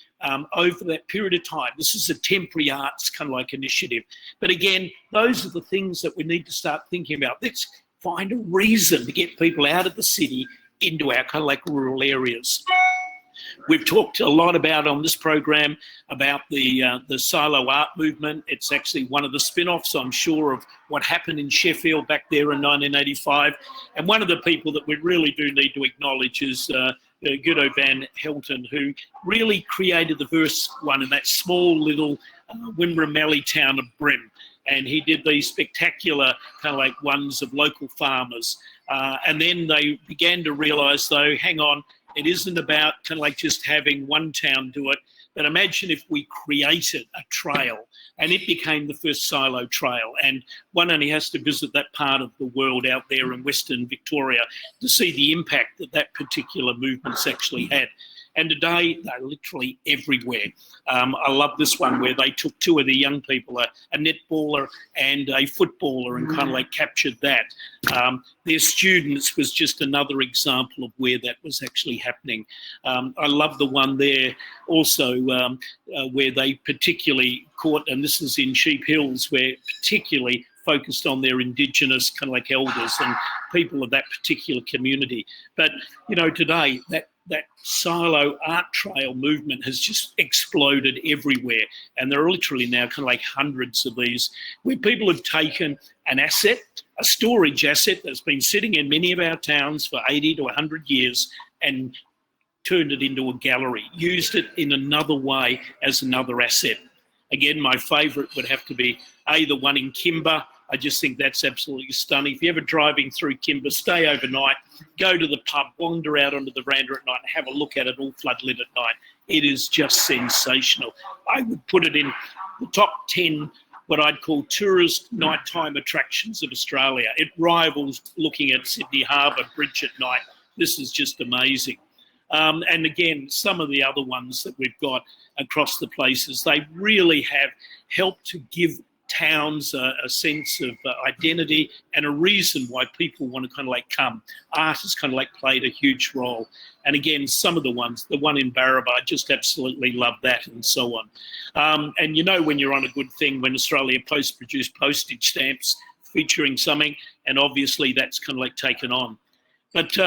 over that period of time, this is a temporary arts kind of like initiative. But again, those are the things that we need to start thinking about. Let's find a reason to get people out of the city into our kind of like rural areas. We've talked a lot about on this program about the silo art movement. It's actually one of the spin-offs, I'm sure, of what happened in Sheffield back there in 1985. And one of the people that we really do need to acknowledge is Guido van Helten, who really created the first one in that small little Winrameli town of Brim. And he did these spectacular kind of like ones of local farmers. And then they began to realise, though, hang on, it isn't about kind of like just having one town do it, but imagine if we created a trail and it became the first silo trail. And one only has to visit that part of the world out there in Western Victoria to see the impact that that particular movement's actually had. And today, they're literally everywhere. I love this one where they took two of the young people, a netballer and a footballer, and kind of like captured that. Their students was just another example of where that was actually happening. I love the one there also where they particularly caught, and this is in Sheep Hills, where particularly focused on their Indigenous kind of like elders and people of that particular community. But, you know, today that that silo art trail movement has just exploded everywhere. And there are literally now kind of like hundreds of these where people have taken an asset, a storage asset that's been sitting in many of our towns for 80 to 100 years and turned it into a gallery, used it in another way as another asset. Again, my favourite would have to be the one in Kimber. I just think that's absolutely stunning. If you're ever driving through Kimber, stay overnight, go to the pub, wander out onto the veranda at night and have a look at it all floodlit at night. It is just sensational. I would put it in the top 10 what I'd call tourist nighttime attractions of Australia. It rivals looking at Sydney Harbour Bridge at night. This is just amazing. And again, some of the other ones that we've got across the places, they really have helped to give towns a sense of identity and a reason why people want to kind of like come. Art has kind of like played a huge role. And again, some of the ones, the one in Barraba, I just absolutely love that, and so on. And you know when you're on a good thing, when Australia Post produced postage stamps featuring something, and obviously that's kind of like taken on. But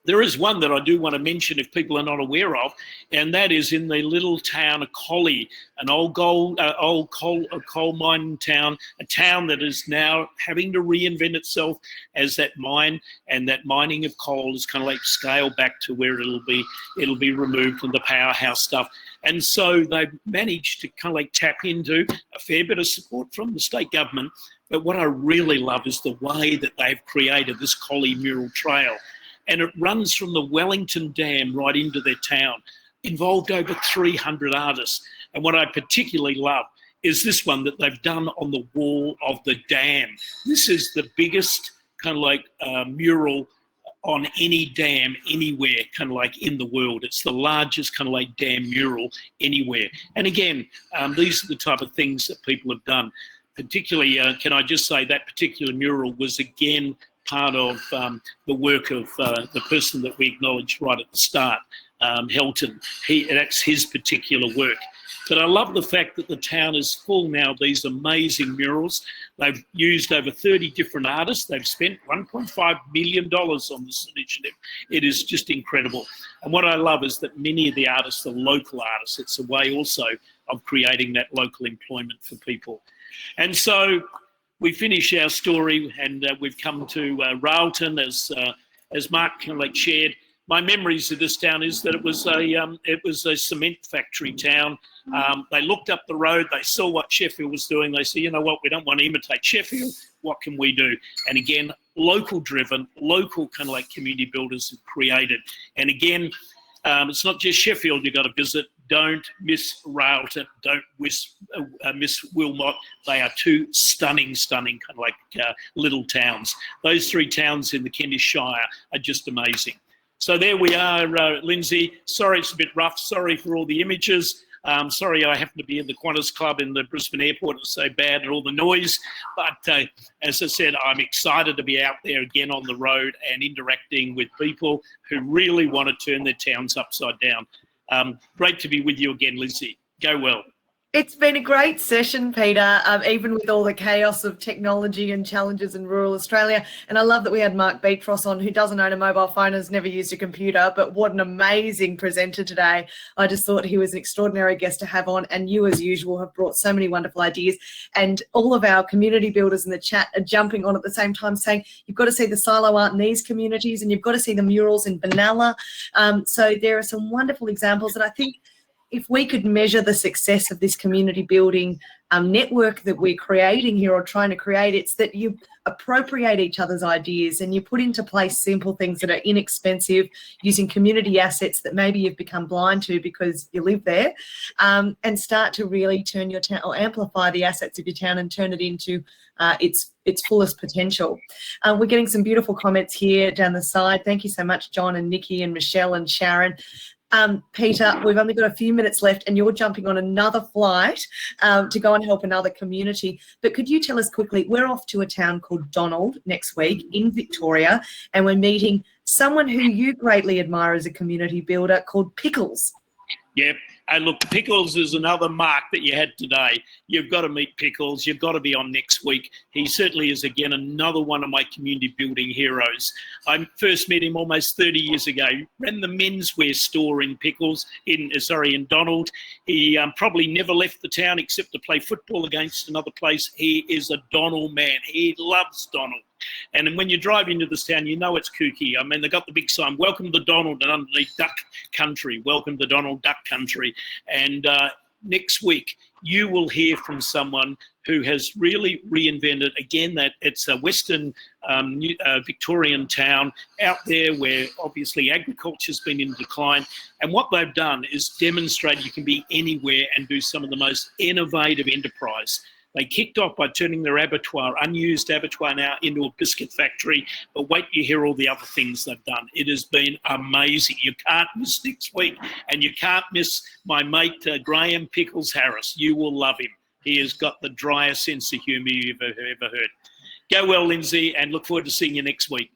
there is one that I do want to mention if people are not aware of, and that is in the little town of Collie, an old coal mining town, a town that is now having to reinvent itself as that mine, and that mining of coal is kind of like scaled back to where it'll be removed from the powerhouse stuff. And so they've managed to kind of like tap into a fair bit of support from the state government. But what I really love is the way that they've created this Collie Mural Trail. And it runs from the Wellington Dam right into their town, involved over 300 artists. And what I particularly love is this one that they've done on the wall of the dam. This is the biggest kind of like mural on any dam anywhere kind of like in the world. It's the largest kind of like dam mural anywhere. And again, these are the type of things that people have done. Particularly, can I just say that particular mural was again part of the work of the person that we acknowledged right at the start, Helton. That's his particular work. But I love the fact that the town is full now of these amazing murals. They've used over 30 different artists. They've spent $1.5 million on this initiative. It is just incredible. And what I love is that many of the artists are local artists. It's a way also of creating that local employment for people. And so we finish our story, and we've come to Railton, as Mark kind of like shared. My memories of this town is that it was a cement factory town. They looked up the road, they saw what Sheffield was doing. They said, you know what, we don't want to imitate Sheffield. What can we do? And again, local driven, local kind of like community builders have created. And again, it's not just Sheffield you've got to visit. Don't miss Railton. Don't miss Wilmot. They are two stunning kind of like little towns. Those three towns in the Kentish Shire are just amazing. So there we are, Lindsay. Sorry it's a bit rough. Sorry for all the images. Sorry I happen to be in the Qantas Club in the Brisbane airport. It's so bad and all the noise. But as I said, I'm excited to be out there again on the road and interacting with people who really want to turn their towns upside down. Great to be with you again, Lindsay. Go well. It's been a great session, Peter, even with all the chaos of technology and challenges in rural Australia. And I love that we had Mark Beatros on, who doesn't own a mobile phone, has never used a computer, but what an amazing presenter today. I just thought he was an extraordinary guest to have on, and you, as usual, have brought so many wonderful ideas. And all of our community builders in the chat are jumping on at the same time saying, you've got to see the silo art in these communities, and you've got to see the murals in Benalla. So there are some wonderful examples, and I think if we could measure the success of this community building network that we're creating here or trying to create, it's that you appropriate each other's ideas and you put into place simple things that are inexpensive, using community assets that maybe you've become blind to because you live there, and start to really turn your town or amplify the assets of your town and turn it into its fullest potential. We're getting some beautiful comments here down the side. Thank you so much, John and Nikki and Michelle and Sharon. Peter, we've only got a few minutes left and you're jumping on another flight to go and help another community. But could you tell us quickly, we're off to a town called Donald next week in Victoria, and we're meeting someone who you greatly admire as a community builder called Pickles. Yep, Look, Pickles is another mark that you had today. You've got to meet Pickles. You've got to be on next week. He certainly is, again, another one of my community building heroes. I first met him almost 30 years ago. He ran the menswear store in in Donald. He probably never left the town except to play football against another place. He is a Donald man. He loves Donald. And when you drive into this town, you know it's kooky. I mean, they got the big sign, welcome to Donald, and underneath Duck Country, welcome to Donald Duck Country. And next week, you will hear from someone who has really reinvented, again, that it's a Western Victorian town out there where obviously agriculture's been in decline. And what they've done is demonstrate you can be anywhere and do some of the most innovative enterprise. They kicked off by turning their unused abattoir now, into a biscuit factory. But wait till you hear all the other things they've done. It has been amazing. You can't miss next week. And you can't miss my mate, Graham Pickles Harris. You will love him. He has got the driest sense of humour you've ever heard. Go well, Lindsay, and look forward to seeing you next week.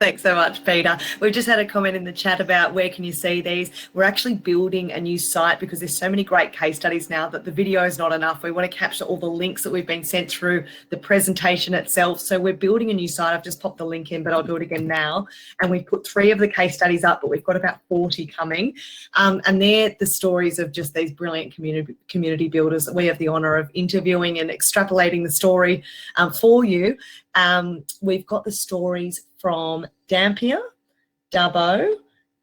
Thanks so much, Peter. We've just had a comment in the chat about where can you see these. We're actually building a new site because there's so many great case studies now that the video is not enough. We want to capture all the links that we've been sent through the presentation itself. So we're building a new site. I've just popped the link in, but I'll do it again now. And we've put 3 of the case studies up, but we've got about 40 coming. And they're the stories of just these brilliant community builders that we have the honour of interviewing and extrapolating the story for you. We've got the stories from Dampier, Dubbo,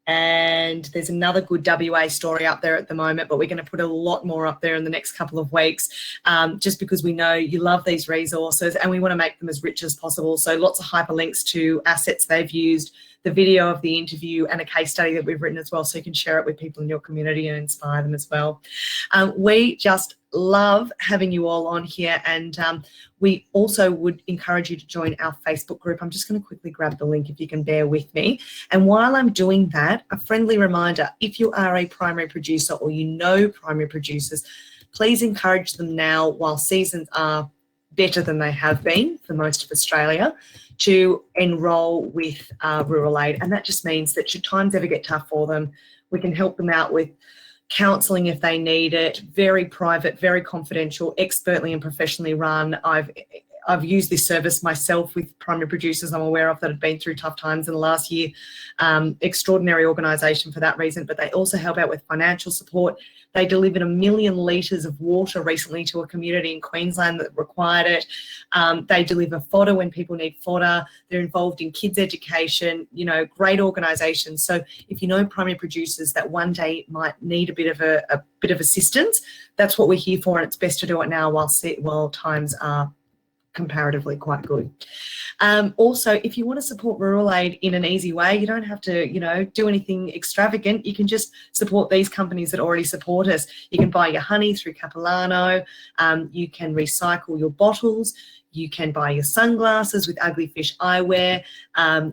and there's another good WA story up there at the moment, but we're going to put a lot more up there in the next couple of weeks, just because we know you love these resources and we want to make them as rich as possible. So lots of hyperlinks to assets they've used, the video of the interview, and a case study that we've written as well, so you can share it with people in your community and inspire them as well. We just love having you all on here, and we also would encourage you to join our Facebook group. I'm just going to quickly grab the link if you can bear with me. And while I'm doing that, a friendly reminder, if you are a primary producer or you know primary producers, please encourage them now, while seasons are better than they have been for most of Australia, to enrol with Rural Aid. And that just means that should times ever get tough for them, we can help them out with counselling if they need it, very private, very confidential, expertly and professionally run. I've used this service myself with primary producers I'm aware of that have been through tough times in the last year. Extraordinary organisation for that reason, but they also help out with financial support. They delivered 1 million litres of water recently to a community in Queensland that required it. They deliver fodder when people need fodder. They're involved in kids' education, you know, great organisation. So if you know primary producers that one day might need a bit of assistance, that's what we're here for, and it's best to do it now while times are comparatively quite good. Also, if you want to support Rural Aid in an easy way, you don't have to, you know, do anything extravagant. You can just support these companies that already support us. You can buy your honey through Capilano. You can recycle your bottles. You can buy your sunglasses with Ugly Fish Eyewear.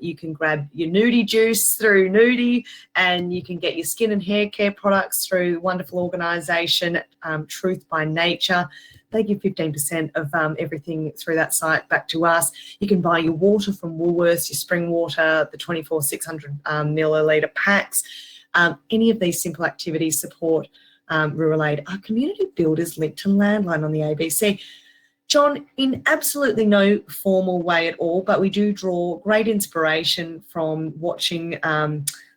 You can grab your nudie juice through Nudie, and you can get your skin and hair care products through the wonderful organisation Truth by Nature. They give 15% of everything through that site back to us. You can buy your water from Woolworths, your spring water, the 24 600 millilitre packs. Any of these simple activities support Rural Aid. Our community builders linked to Landline on the ABC. John, in absolutely no formal way at all, but we do draw great inspiration from watching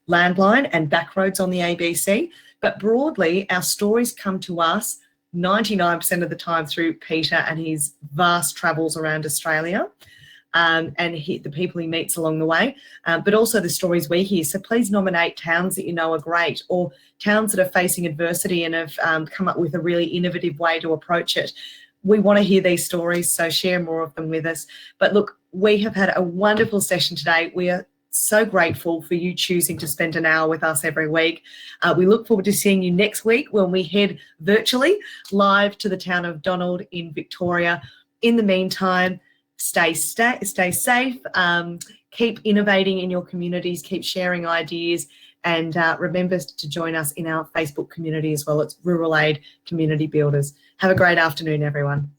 Landline and Backroads on the ABC. But broadly, our stories come to us 99% of the time through Peter and his vast travels around Australia, and the people he meets along the way, but also the stories we hear. So please nominate towns that you know are great, or towns that are facing adversity and have come up with a really innovative way to approach it. We want to hear these stories, so share more of them with us. But look, we have had a wonderful session today. We are so grateful for you choosing to spend an hour with us every week. We look forward to seeing you next week when we head virtually live to the town of Donald in Victoria. In the meantime, stay safe, keep innovating in your communities, keep sharing ideas, and remember to join us in our Facebook community as well. It's Rural Aid Community Builders. Have a great afternoon, everyone.